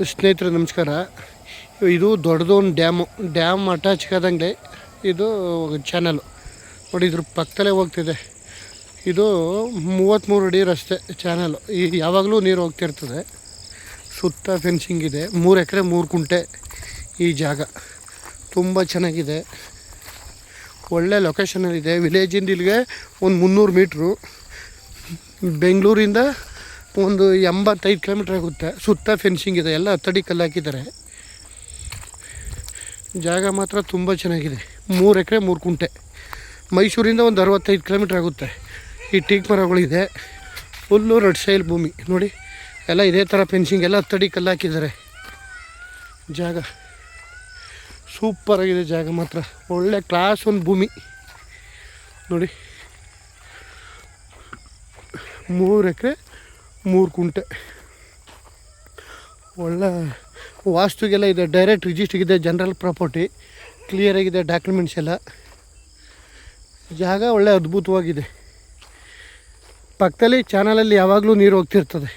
ಸ್ನೇಹಿತರೆ ನಮಸ್ಕಾರ. ಇದು ದೊಡ್ಡದೊಂದು ಡ್ಯಾಮ್ ಅಟ್ಯಾಚ್ ಆದಂಗೆ ಇದು ಚಾನಲು ನೋಡಿ. ಇದ್ರ ಪಕ್ಕದಲ್ಲೇ ಹೋಗ್ತಿದೆ. ಇದು 33 ಅಡಿ ರಸ್ತೆ ಚಾನಲು. ಯಾವಾಗಲೂ ನೀರು ಹೋಗ್ತಿರ್ತದೆ. ಸುತ್ತ ಫೆನ್ಸಿಂಗ್ ಇದೆ. 3 ಎಕರೆ 3 ಕುಂಟೆ ಈ ಜಾಗ. ತುಂಬ ಚೆನ್ನಾಗಿದೆ, ಒಳ್ಳೆ ಲೊಕೇಶನಲ್ಲಿದೆ. ವಿಲೇಜಿಂದ ಇಲ್ಲಿಗೆ ಒಂದು 300 ಮೀಟ್ರು. ಬೆಂಗಳೂರಿಂದ ಒಂದು 85 ಕಿಲೋಮೀಟ್ರ್ ಆಗುತ್ತೆ. ಸುತ್ತ ಫೆನ್ಸಿಂಗ್ ಇದೆ, ಎಲ್ಲ 10 ಅಡಿ ಕಲ್ಲು ಹಾಕಿದ್ದಾರೆ. ಜಾಗ ಮಾತ್ರ ತುಂಬ ಚೆನ್ನಾಗಿದೆ. 3 ಎಕರೆ 3 ಕುಂಟೆ. ಮೈಸೂರಿಂದ ಒಂದು 65 ಕಿಲೋಮೀಟ್ರ್ ಆಗುತ್ತೆ. ಈ ಟೀಕ್ ಮರಗಳಿದೆ. ಫುಲ್ಲು ರೆಡ್ ಸೈಲ್ ಭೂಮಿ ನೋಡಿ. ಎಲ್ಲ ಇದೇ ಥರ ಫೆನ್ಸಿಂಗ್ ಎಲ್ಲ 10 ಅಡಿ ಕಲ್ಲು ಹಾಕಿದ್ದಾರೆ. ಜಾಗ ಸೂಪರಾಗಿದೆ. ಜಾಗ ಮಾತ್ರ ಒಳ್ಳೆ ಕ್ಲಾಸ್ ಒಂದು ಭೂಮಿ ನೋಡಿ. 3 ಎಕರೆ 3 ಕುಂಟೆ. ಒಳ್ಳೆ ವಾಸ್ತುಗೆಲ್ಲ ಇದೆ. ಡೈರೆಕ್ಟ್ ರಿಜಿಸ್ಟ್ರಿಗಿದೆ. ಜನರಲ್ ಪ್ರಾಪರ್ಟಿ ಕ್ಲಿಯರಾಗಿದೆ. ಡಾಕ್ಯುಮೆಂಟ್ಸ್ ಎಲ್ಲ. ಜಾಗ ಒಳ್ಳೆ ಅದ್ಭುತವಾಗಿದೆ. ಪಕ್ಕದಲ್ಲಿ ಚಾನಲಲ್ಲಿ ಯಾವಾಗಲೂ ನೀರು ಹೋಗ್ತಿರ್ತದೆ.